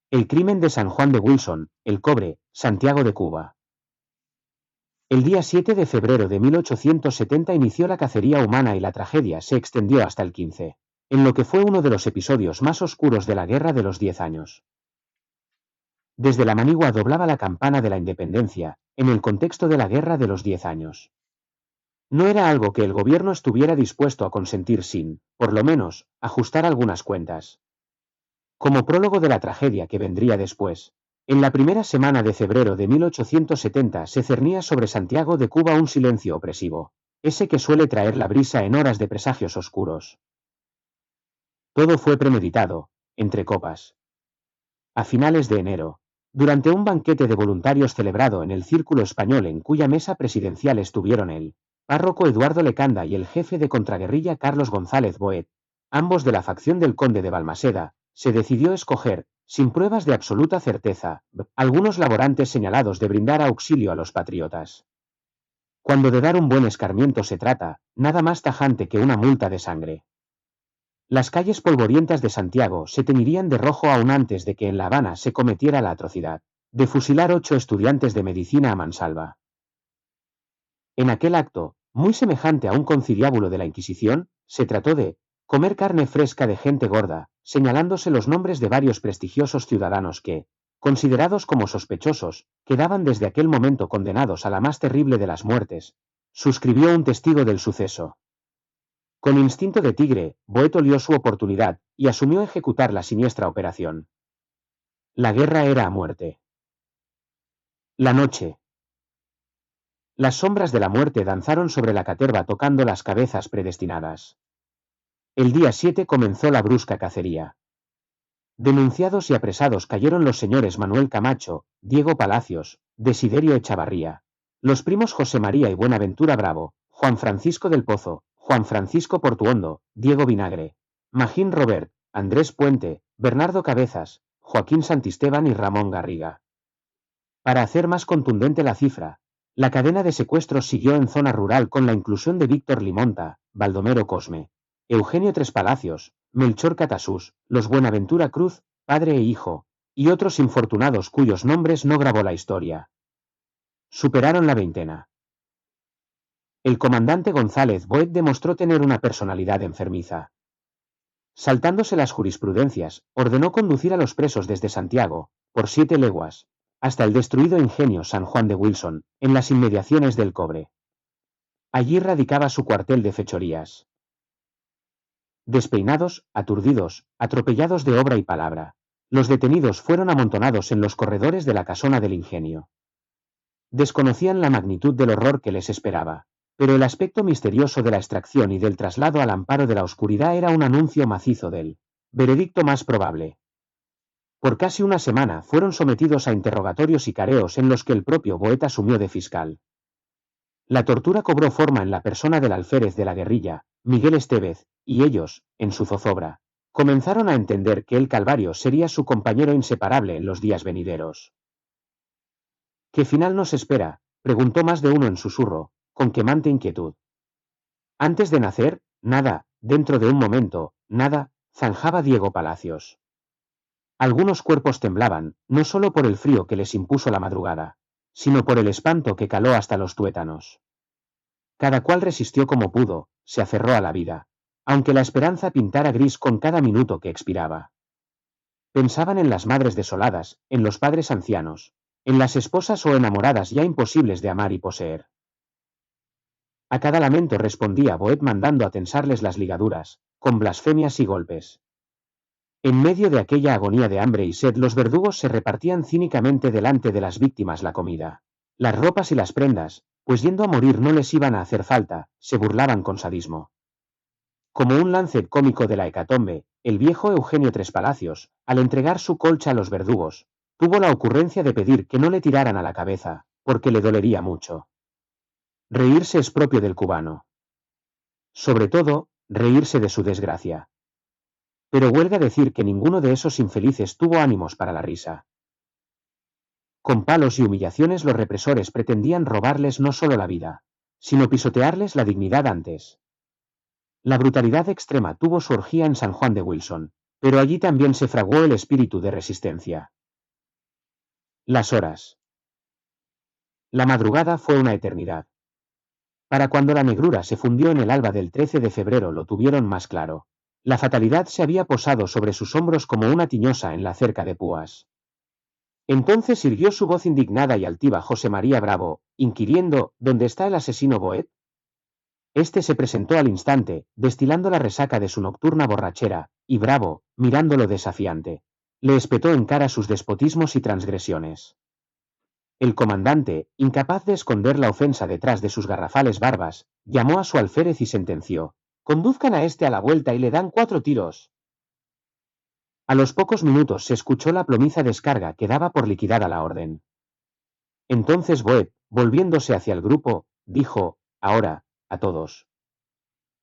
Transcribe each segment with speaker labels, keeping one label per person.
Speaker 1: El crimen de San Juan de Wilson, El Cobre, Santiago de Cuba. El día 7 de febrero de 1870 inició la cacería humana y la tragedia se extendió hasta el 15, en lo que fue uno de los episodios más oscuros de la Guerra de los 10 años. Desde la manigua doblaba la campana de la independencia, en el contexto de la Guerra de los 10 años. No era algo que el gobierno estuviera dispuesto a consentir sin, por lo menos, ajustar algunas cuentas. Como prólogo de la tragedia que vendría después, en la primera semana de febrero de 1870 se cernía sobre Santiago de Cuba un silencio opresivo, ese que suele traer la brisa en horas de presagios oscuros. Todo fue premeditado, entre copas. A finales de enero, durante un banquete de voluntarios celebrado en el Círculo Español en cuya mesa presidencial estuvieron el párroco Eduardo Lecanda y el jefe de contraguerrilla Carlos González Boet, ambos de la facción del conde de Balmaseda, se decidió escoger, sin pruebas de absoluta certeza, algunos laborantes señalados de brindar auxilio a los patriotas. Cuando de dar un buen escarmiento se trata, nada más tajante que una multa de sangre. Las calles polvorientas de Santiago se teñirían de rojo aún antes de que en La Habana se cometiera la atrocidad de fusilar 8 estudiantes de medicina a mansalva. En aquel acto, muy semejante a un conciliábulo de la Inquisición, se trató de comer carne fresca de gente gorda, señalándose los nombres de varios prestigiosos ciudadanos que, considerados como sospechosos, quedaban desde aquel momento condenados a la más terrible de las muertes, suscribió un testigo del suceso. Con instinto de tigre, Boet olió su oportunidad y asumió ejecutar la siniestra operación. La guerra era a muerte. La noche. Las sombras de la muerte danzaron sobre la caterva tocando las cabezas predestinadas. El día 7 comenzó la brusca cacería. Denunciados y apresados cayeron los señores Manuel Camacho, Diego Palacios, Desiderio Echavarría, los primos José María y Buenaventura Bravo, Juan Francisco del Pozo, Juan Francisco Portuondo, Diego Vinagre, Magín Robert, Andrés Puente, Bernardo Cabezas, Joaquín Santisteban y Ramón Garriga. Para hacer más contundente la cifra, la cadena de secuestros siguió en zona rural con la inclusión de Víctor Limonta, Baldomero Cosme, Eugenio Tres Palacios, Melchor Catasús, los Buenaventura Cruz, padre e hijo, y otros infortunados cuyos nombres no grabó la historia. Superaron la veintena. El comandante González Boet demostró tener una personalidad enfermiza. Saltándose las jurisprudencias, ordenó conducir a los presos desde Santiago, por 7 leguas, hasta el destruido ingenio San Juan de Wilson, en las inmediaciones del Cobre. Allí radicaba su cuartel de fechorías. Despeinados, aturdidos, atropellados de obra y palabra, los detenidos fueron amontonados en los corredores de la casona del ingenio. Desconocían la magnitud del horror que les esperaba, pero el aspecto misterioso de la extracción y del traslado al amparo de la oscuridad era un anuncio macizo del veredicto más probable. Por casi una semana fueron sometidos a interrogatorios y careos en los que el propio Boet asumió de fiscal. La tortura cobró forma en la persona del alférez de la guerrilla, Miguel Estevez, y ellos, en su zozobra, comenzaron a entender que el Calvario sería su compañero inseparable en los días venideros. ¿Qué final nos espera?, preguntó más de uno en susurro, con quemante inquietud. Antes de nacer, nada, dentro de un momento, nada, zanjaba Diego Palacios. Algunos cuerpos temblaban, no solo por el frío que les impuso la madrugada, sino por el espanto que caló hasta los tuétanos. Cada cual resistió como pudo, se aferró a la vida, aunque la esperanza pintara gris con cada minuto que expiraba. Pensaban en las madres desoladas, en los padres ancianos, en las esposas o enamoradas ya imposibles de amar y poseer. A cada lamento respondía Boet mandando a tensarles las ligaduras, con blasfemias y golpes. En medio de aquella agonía de hambre y sed los verdugos se repartían cínicamente delante de las víctimas la comida, las ropas y las prendas, pues yendo a morir no les iban a hacer falta, se burlaban con sadismo. Como un lance cómico de la hecatombe, el viejo Eugenio Tres Palacios, al entregar su colcha a los verdugos, tuvo la ocurrencia de pedir que no le tiraran a la cabeza, porque le dolería mucho. Reírse es propio del cubano. Sobre todo, reírse de su desgracia. Pero huelga decir que ninguno de esos infelices tuvo ánimos para la risa. Con palos y humillaciones los represores pretendían robarles no solo la vida, sino pisotearles la dignidad antes. La brutalidad extrema tuvo su orgía en San Juan de Wilson, pero allí también se fraguó el espíritu de resistencia. Las horas. La madrugada fue una eternidad. Para cuando la negrura se fundió en el alba del 13 de febrero lo tuvieron más claro. La fatalidad se había posado sobre sus hombros como una tiñosa en la cerca de púas. Entonces irguió su voz indignada y altiva José María Bravo, inquiriendo, ¿dónde está el asesino Boet? Este se presentó al instante, destilando la resaca de su nocturna borrachera, y Bravo, mirándolo desafiante, le espetó en cara sus despotismos y transgresiones. El comandante, incapaz de esconder la ofensa detrás de sus garrafales barbas, llamó a su alférez y sentenció: «Conduzcan a este a la vuelta y le dan 4 tiros». A los pocos minutos se escuchó la plomiza descarga que daba por liquidada la orden. Entonces Boet, volviéndose hacia el grupo, dijo: «Ahora, a todos».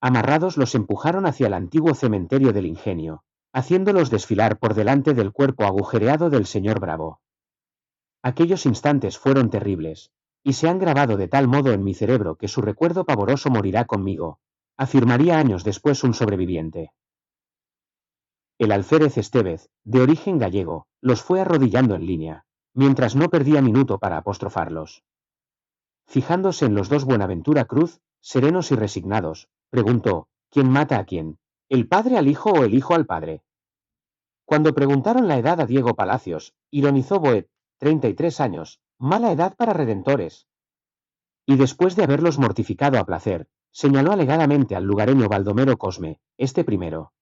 Speaker 1: Amarrados los empujaron hacia el antiguo cementerio del Ingenio, haciéndolos desfilar por delante del cuerpo agujereado del señor Bravo. Aquellos instantes fueron terribles, y se han grabado de tal modo en mi cerebro que su recuerdo pavoroso morirá conmigo, afirmaría años después un sobreviviente. El alférez Estévez, de origen gallego, los fue arrodillando en línea, mientras no perdía minuto para apostrofarlos. Fijándose en los dos Buenaventura Cruz, serenos y resignados, preguntó: ¿quién mata a quién? ¿El padre al hijo o el hijo al padre? Cuando preguntaron la edad a Diego Palacios, ironizó Boet: 33 años, mala edad para redentores. Y después de haberlos mortificado a placer, señaló alegadamente al lugareño Baldomero Cosme, este primero.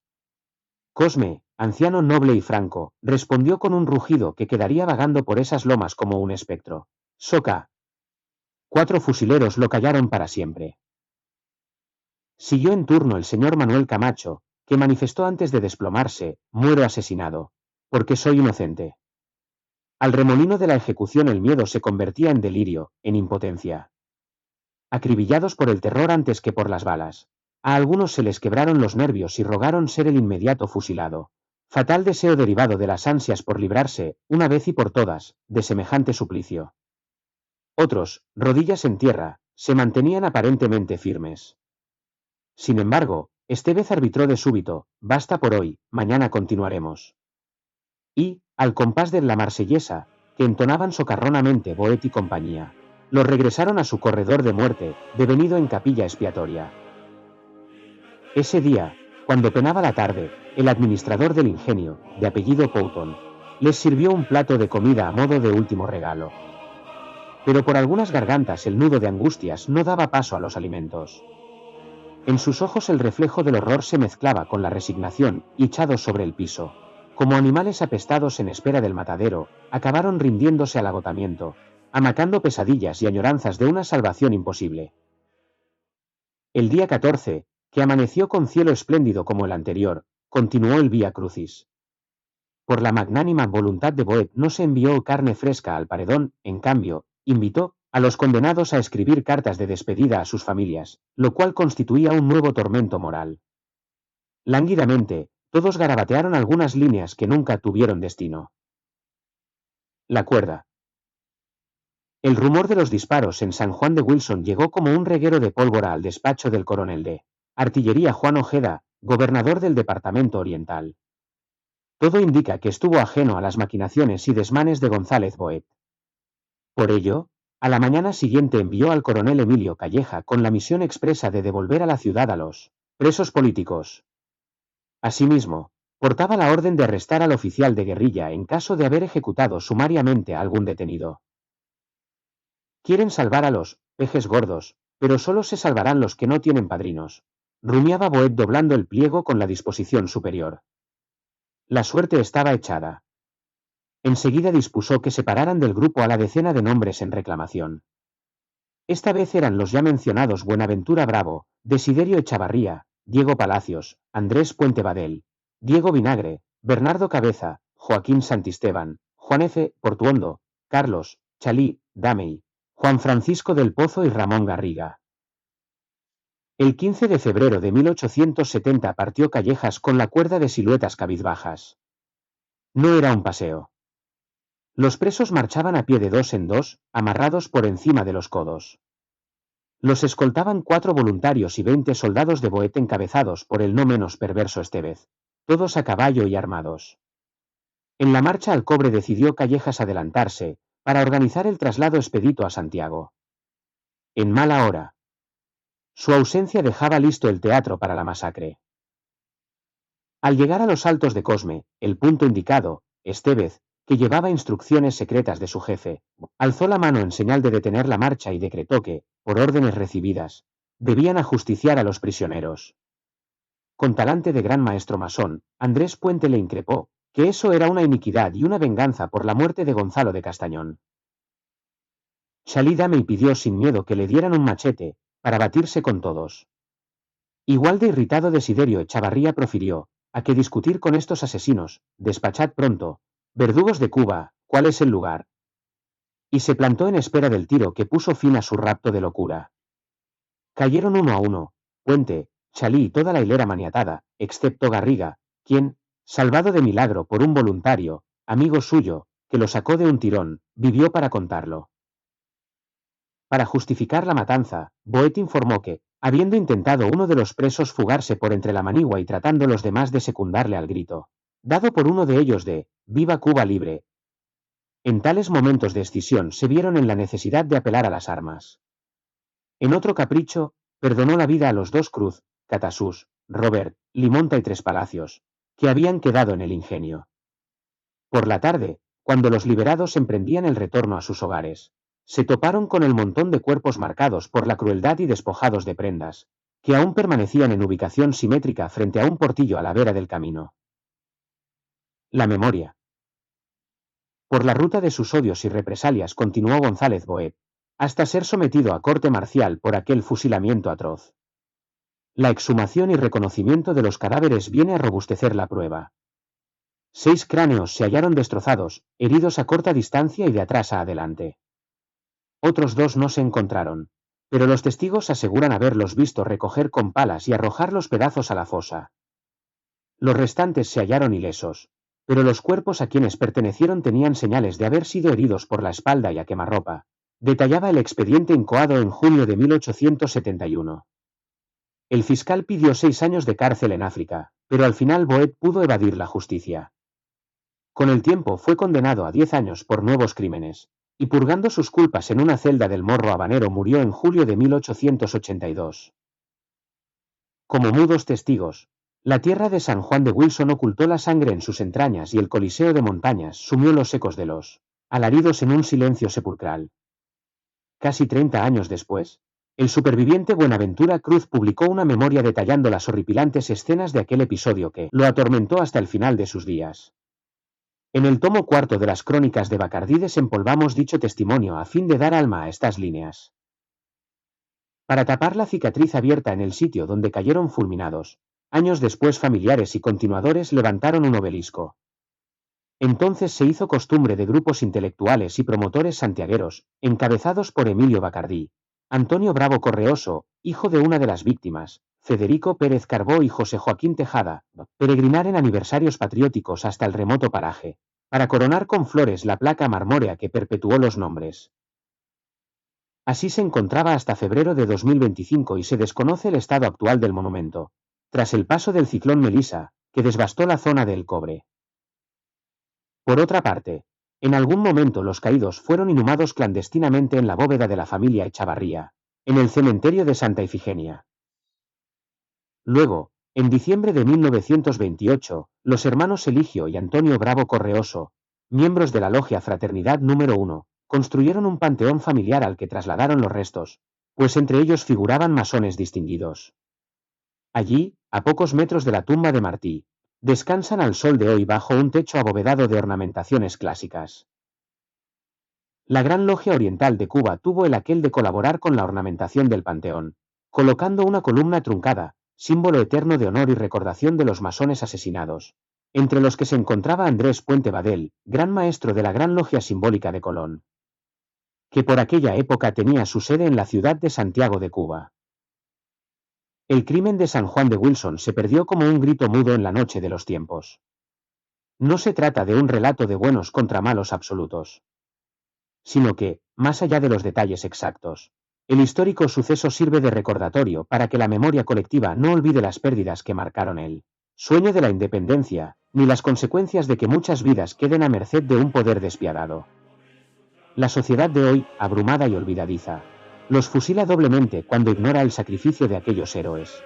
Speaker 1: Cosme, anciano noble y franco, respondió con un rugido que quedaría vagando por esas lomas como un espectro: «Soca». 4 fusileros lo callaron para siempre. Siguió en turno el señor Manuel Camacho, que manifestó antes de desplomarse: «Muero asesinado, porque soy inocente». Al remolino de la ejecución el miedo se convertía en delirio, en impotencia. Acribillados por el terror antes que por las balas, a algunos se les quebraron los nervios y rogaron ser el inmediato fusilado. Fatal deseo derivado de las ansias por librarse, una vez y por todas, de semejante suplicio. Otros, rodillas en tierra, se mantenían aparentemente firmes. Sin embargo, Estévez arbitró de súbito: «Basta por hoy, mañana continuaremos». Y, al compás de la Marsellesa, que entonaban socarronamente Boet y compañía, los regresaron a su corredor de muerte, devenido en capilla expiatoria. Ese día, cuando penaba la tarde, el administrador del Ingenio, de apellido Pouton, les sirvió un plato de comida a modo de último regalo. Pero por algunas gargantas el nudo de angustias no daba paso a los alimentos. En sus ojos el reflejo del horror se mezclaba con la resignación, y echados sobre el piso, como animales apestados en espera del matadero, acabaron rindiéndose al agotamiento, amacando pesadillas y añoranzas de una salvación imposible. El día 14, que amaneció con cielo espléndido como el anterior, continuó el Vía Crucis. Por la magnánima voluntad de Boet no se envió carne fresca al paredón, en cambio, invitó a los condenados a escribir cartas de despedida a sus familias, lo cual constituía un nuevo tormento moral. Lánguidamente, todos garabatearon algunas líneas que nunca tuvieron destino. La cuerda. El rumor de los disparos en San Juan de Wilson llegó como un reguero de pólvora al despacho del coronel de artillería Juan Ojeda, gobernador del Departamento Oriental. Todo indica que estuvo ajeno a las maquinaciones y desmanes de González Boet. Por ello, a la mañana siguiente envió al coronel Emilio Calleja con la misión expresa de devolver a la ciudad a los presos políticos. Asimismo, portaba la orden de arrestar al oficial de guerrilla en caso de haber ejecutado sumariamente a algún detenido. Quieren salvar a los pejes gordos, pero solo se salvarán los que no tienen padrinos, rumiaba Boet doblando el pliego con la disposición superior. La suerte estaba echada. Enseguida dispuso que separaran del grupo a la decena de nombres en reclamación. Esta vez eran los ya mencionados Buenaventura Bravo, Desiderio Echavarría, Diego Palacios, Andrés Puente Badel, Diego Vinagre, Bernardo Cabeza, Joaquín Santisteban, Juan F. Portuondo, Carlos Chalí Damey, Juan Francisco del Pozo y Ramón Garriga. El 15 de febrero de 1870 partió Callejas con la cuerda de siluetas cabizbajas. No era un paseo. Los presos marchaban a pie de 2 en 2, amarrados por encima de los codos. Los escoltaban 4 voluntarios y 20 soldados de Boet encabezados por el no menos perverso Estévez, todos a caballo y armados. En la marcha al cobre decidió Callejas adelantarse, para organizar el traslado expedito a Santiago. En mala hora. Su ausencia dejaba listo el teatro para la masacre. Al llegar a los Altos de Cosme, el punto indicado, Estevez, que llevaba instrucciones secretas de su jefe, alzó la mano en señal de detener la marcha y decretó que, por órdenes recibidas, debían ajusticiar a los prisioneros. Con talante de gran maestro masón, Andrés Puente le increpó, que eso era una iniquidad y una venganza por la muerte de Gonzalo de Castañón. Chalí Dame pidió sin miedo que le dieran un machete, para batirse con todos. Igual de irritado Desiderio Echavarría profirió, a que discutir con estos asesinos, despachad pronto, verdugos de Cuba, ¿cuál es el lugar? Y se plantó en espera del tiro que puso fin a su rapto de locura. Cayeron uno a uno, Puente, Chalí y toda la hilera maniatada, excepto Garriga, quien, salvado de milagro por un voluntario, amigo suyo, que lo sacó de un tirón, vivió para contarlo. Para justificar la matanza, Boet informó que, habiendo intentado uno de los presos fugarse por entre la manigua y tratando los demás de secundarle al grito, dado por uno de ellos de «¡Viva Cuba libre!», en tales momentos de escisión se vieron en la necesidad de apelar a las armas. En otro capricho, perdonó la vida a los dos Cruz, Catasús, Robert, Limonta y Tres Palacios, que habían quedado en el ingenio. Por la tarde, cuando los liberados emprendían el retorno a sus hogares, se toparon con el montón de cuerpos marcados por la crueldad y despojados de prendas, que aún permanecían en ubicación simétrica frente a un portillo a la vera del camino. La memoria. Por la ruta de sus odios y represalias continuó González Boet, hasta ser sometido a corte marcial por aquel fusilamiento atroz. La exhumación y reconocimiento de los cadáveres viene a robustecer la prueba. 6 cráneos se hallaron destrozados, heridos a corta distancia y de atrás a adelante. Otros 2 no se encontraron, pero los testigos aseguran haberlos visto recoger con palas y arrojar los pedazos a la fosa. Los restantes se hallaron ilesos, pero los cuerpos a quienes pertenecieron tenían señales de haber sido heridos por la espalda y a quemarropa, detallaba el expediente incoado en junio de 1871. El fiscal pidió 6 años de cárcel en África, pero al final Boet pudo evadir la justicia. Con el tiempo fue condenado a 10 años por nuevos crímenes, y purgando sus culpas en una celda del Morro Habanero murió en julio de 1882. Como mudos testigos, la tierra de San Juan de Wilson ocultó la sangre en sus entrañas y el Coliseo de Montañas sumió los ecos de los alaridos en un silencio sepulcral. Casi 30 años después, el superviviente Buenaventura Cruz publicó una memoria detallando las horripilantes escenas de aquel episodio que lo atormentó hasta el final de sus días. En el tomo 4 de las Crónicas de Bacardí desempolvamos dicho testimonio a fin de dar alma a estas líneas. Para tapar la cicatriz abierta en el sitio donde cayeron fulminados, años después familiares y continuadores levantaron un obelisco. Entonces se hizo costumbre de grupos intelectuales y promotores santiagueros, encabezados por Emilio Bacardí, Antonio Bravo Correoso, hijo de una de las víctimas, Federico Pérez Carbó y José Joaquín Tejada, peregrinar en aniversarios patrióticos hasta el remoto paraje, para coronar con flores la placa marmórea que perpetuó los nombres. Así se encontraba hasta febrero de 2025 y se desconoce el estado actual del monumento, tras el paso del ciclón Melissa, que devastó la zona del Cobre. Por otra parte, en algún momento los caídos fueron inhumados clandestinamente en la bóveda de la familia Echavarría, en el cementerio de Santa Ifigenia. Luego, en diciembre de 1928, los hermanos Eligio y Antonio Bravo Correoso, miembros de la logia Fraternidad número 1, construyeron un panteón familiar al que trasladaron los restos, pues entre ellos figuraban masones distinguidos. Allí, a pocos metros de la tumba de Martí, descansan al sol de hoy bajo un techo abovedado de ornamentaciones clásicas. La Gran Logia Oriental de Cuba tuvo el aquel de colaborar con la ornamentación del panteón, colocando una columna truncada, símbolo eterno de honor y recordación de los masones asesinados, entre los que se encontraba Andrés Puente Badel, gran maestro de la Gran Logia Simbólica de Colón, que por aquella época tenía su sede en la ciudad de Santiago de Cuba. El crimen de San Juan de Wilson se perdió como un grito mudo en la noche de los tiempos. No se trata de un relato de buenos contra malos absolutos, sino que, más allá de los detalles exactos, el histórico suceso sirve de recordatorio para que la memoria colectiva no olvide las pérdidas que marcaron el sueño de la independencia, ni las consecuencias de que muchas vidas queden a merced de un poder despiadado. La sociedad de hoy, abrumada y olvidadiza, los fusila doblemente cuando ignora el sacrificio de aquellos héroes.